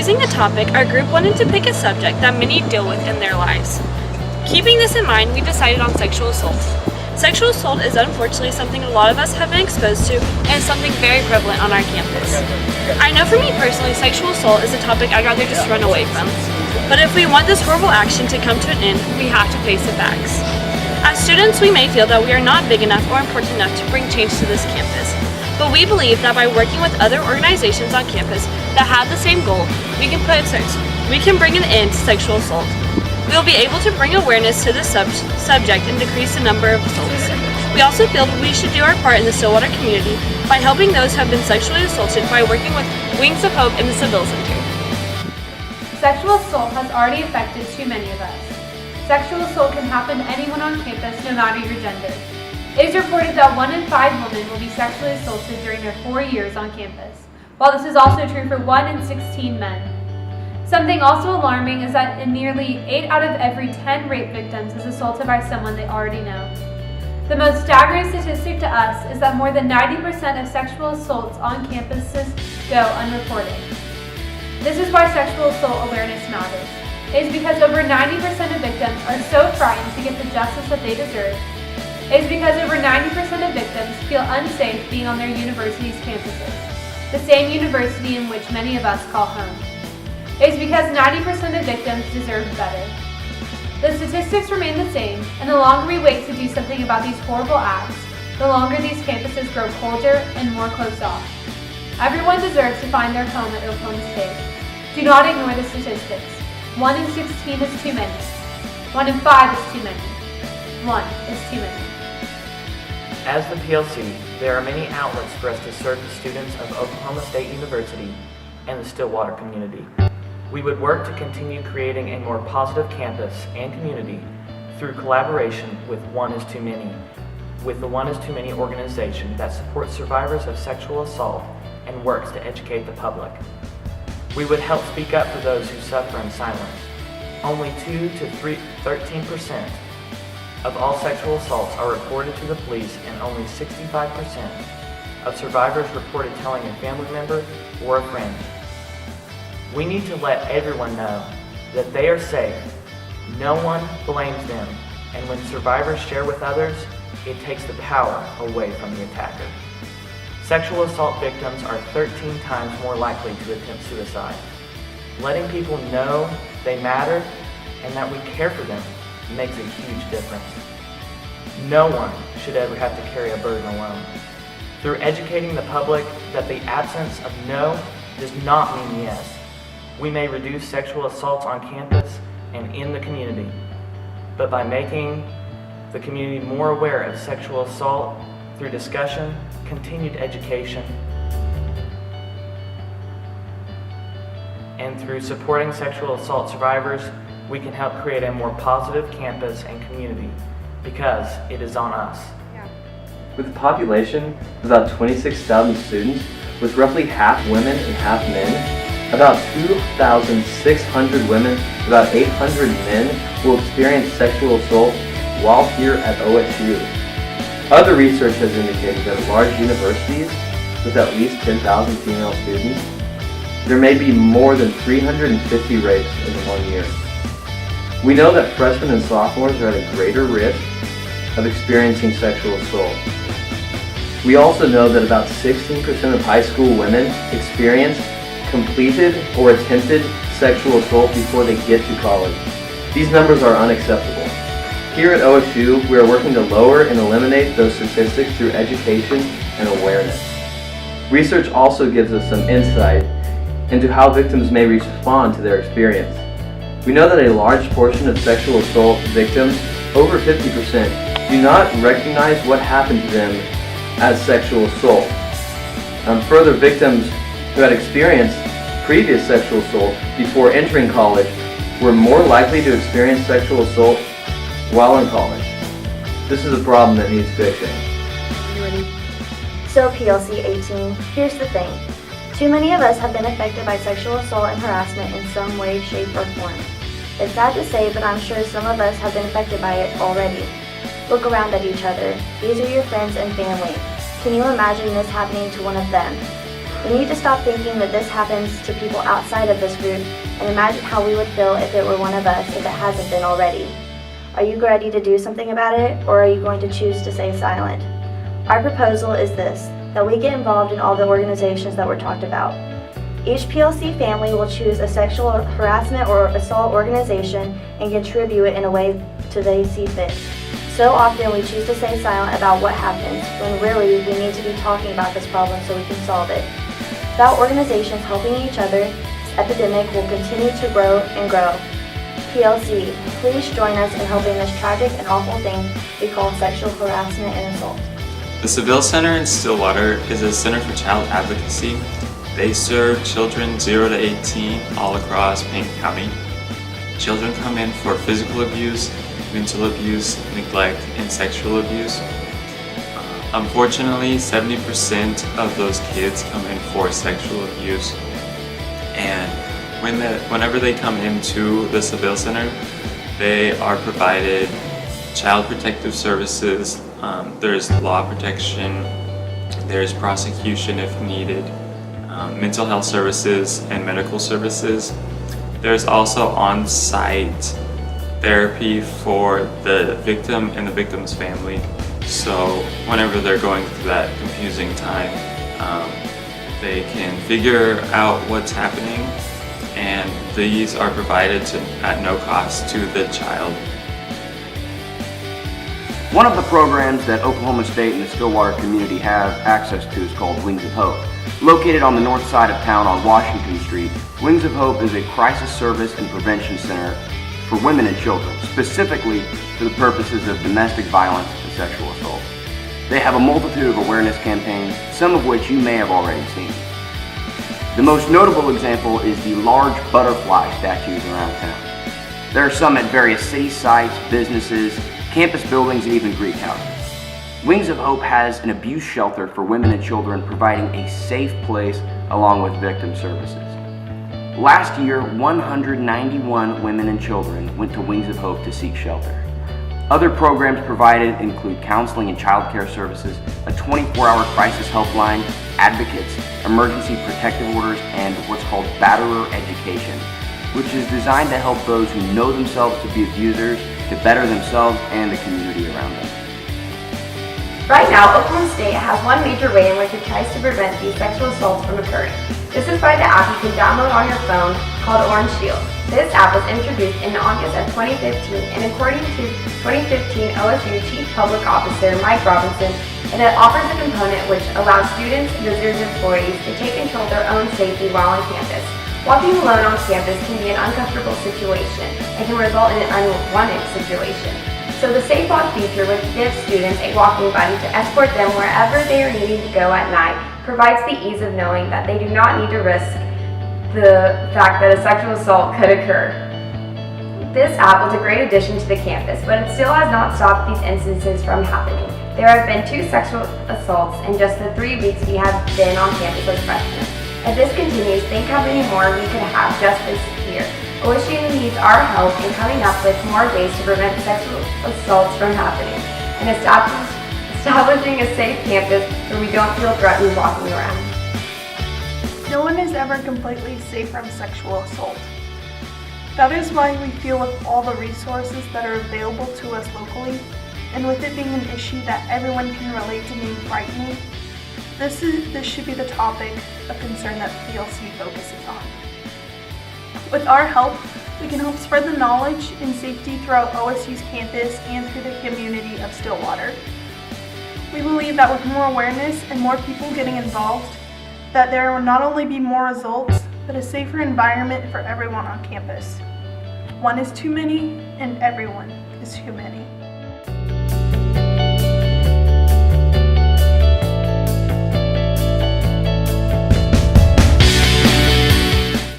choosing the topic, our group wanted to pick a subject that many deal with in their lives. Keeping this in mind, we decided on sexual assault. Sexual assault is unfortunately something a lot of us have been exposed to and is something very prevalent on our campus. I know for me personally, sexual assault is a topic I'd rather just run away from. But if we want this horrible action to come to an end, we have to face the facts. As students, we may feel that we are not big enough or important enough to bring change to this campus. But we believe that by working with other organizations on campus that have the same goal, we can bring an end to sexual assault. We will be able to bring awareness to this subject and decrease the number of assaults. We also feel we should do our part in the Stillwater community by helping those who have been sexually assaulted by working with Wings of Hope in the Seville Center. Sexual assault has already affected too many of us. Sexual assault can happen to anyone on campus, no matter your gender. It is reported that 1 in 5 women will be sexually assaulted during their 4 years on campus, while this is also true for 1 in 16 men. Something also alarming is that in nearly 8 out of every 10 rape victims is assaulted by someone they already know. The most staggering statistic to us is that more than 90% of sexual assaults on campuses go unreported. This is why sexual assault awareness matters. It is because over 90% of victims are so frightened to get the justice that they deserve. It is because over 90% of victims feel unsafe being on their university's campuses, the same university in which many of us call home. It is because 90% of victims deserve better. The statistics remain the same, and the longer we wait to do something about these horrible acts, the longer these campuses grow colder and more closed off. Everyone deserves to find their home at Oklahoma State. Do not ignore the statistics. 1 in 16 is too many. 1 in 5 is too many. 1 is too many. As the PLC, there are many outlets for us to serve the students of Oklahoma State University and the Stillwater community. We would work to continue creating a more positive campus and community through collaboration with the One Is Too Many organization that supports survivors of sexual assault and works to educate the public. We would help speak up for those who suffer in silence. Only 2 to 13% of all sexual assaults are reported to the police, and only 65% of survivors reported telling a family member or a friend. We need to let everyone know that they are safe. No one blames them, and when survivors share with others, it takes the power away from the attacker. Sexual assault victims are 13 times more likely to attempt suicide. Letting people know they matter and that we care for them makes a huge difference. No one should ever have to carry a burden alone. Through educating the public that the absence of no does not mean yes, we may reduce sexual assaults on campus and in the community. But by making the community more aware of sexual assault through discussion, continued education, and through supporting sexual assault survivors, we can help create a more positive campus and community, because it is on us. With a population of about 26,000 students, with roughly half women and half men, about 2,600 women, about 800 men will experience sexual assault while here at OSU. Other research has indicated that at large universities with at least 10,000 female students, there may be more than 350 rapes in 1 year. We know that freshmen and sophomores are at a greater risk of experiencing sexual assault. We also know that about 16% of high school women experience completed or attempted sexual assault before they get to college. These numbers are unacceptable. Here at OSU, we are working to lower and eliminate those statistics through education and awareness. Research also gives us some insight into how victims may respond to their experience. We know that a large portion of sexual assault victims, over 50%, do not recognize what happened to them as sexual assault. Further, victims who had experienced previous sexual assault before entering college were more likely to experience sexual assault while in college. This is a problem that needs fixing. So PLC 18, here's the thing. Too many of us have been affected by sexual assault and harassment in some way, shape, or form. It's sad to say, but I'm sure some of us have been affected by it already. Look around at each other. These are your friends and family. Can you imagine this happening to one of them? We need to stop thinking that this happens to people outside of this group and imagine how we would feel if it were one of us if it hasn't been already. Are you ready to do something about it, or are you going to choose to stay silent? Our proposal is this, that we get involved in all the organizations that were talked about. Each PLC family will choose a sexual harassment or assault organization and contribute in a way they see fit. So often we choose to stay silent about what happens, when really we need to be talking about this problem so we can solve it. Without organizations helping each other, this epidemic will continue to grow and grow. PLC, please join us in helping this tragic and awful thing we call sexual harassment and assault. The Seville Center in Stillwater is a center for child advocacy. They serve children 0 to 18 all across Payne County. Children come in for physical abuse, mental abuse, neglect, and sexual abuse. Unfortunately, 70% of those kids come in for sexual abuse. And whenever they come into the Seville Center, they are provided child protective services, there's law protection, there's prosecution if needed, mental health services and medical services. There's also on-site therapy for the victim and the victim's family. So whenever they're going through that confusing time, they can figure out what's happening, and these are provided at no cost to the child. One of the programs that Oklahoma State and the Stillwater community have access to is called Wings of Hope. Located on the north side of town on Washington Street, Wings of Hope is a crisis service and prevention center for women and children, specifically for the purposes of domestic violence and sexual assault. They have a multitude of awareness campaigns, some of which you may have already seen. The most notable example is the large butterfly statues around town. There are some at various city sites, businesses, campus buildings, and even Greek houses. Wings of Hope has an abuse shelter for women and children, providing a safe place along with victim services. Last year, 191 women and children went to Wings of Hope to seek shelter. Other programs provided include counseling and child care services, a 24-hour crisis helpline, advocates, emergency protective orders, and what's called batterer education, which is designed to help those who know themselves to be abusers to better themselves and the community around them. Right now, Oklahoma State has one major way in which it tries to prevent these sexual assaults from occurring. This is by the app you can download on your phone called Orange Shield. This app was introduced in August of 2015, and according to 2015 OSU Chief Public Officer Mike Robinson, it offers a component which allows students, visitors, and employees to take control of their own safety while on campus. Walking alone on campus can be an uncomfortable situation and can result in an unwanted situation. So the Safe Walk feature, which gives students a walking buddy to escort them wherever they are needing to go at night, provides the ease of knowing that they do not need to risk the fact that a sexual assault could occur. This app was a great addition to the campus, but it still has not stopped these instances from happening. There have been 2 sexual assaults in just the 3 weeks we have been on campus as freshmen. If this continues, think how many more we could have just this year. OSU needs our help in coming up with more ways to prevent sexual assaults from happening, and establishing a safe campus where we don't feel threatened walking around. No one is ever completely safe from sexual assault. That is why we feel with all the resources that are available to us locally, and with it being an issue that everyone can relate to being frightening, this should be the topic of concern that PLC focuses on. With our help, we can help spread the knowledge and safety throughout OSU's campus and through the community of Stillwater. We believe that with more awareness and more people getting involved, that there will not only be more results, but a safer environment for everyone on campus. One is too many, and everyone is too many.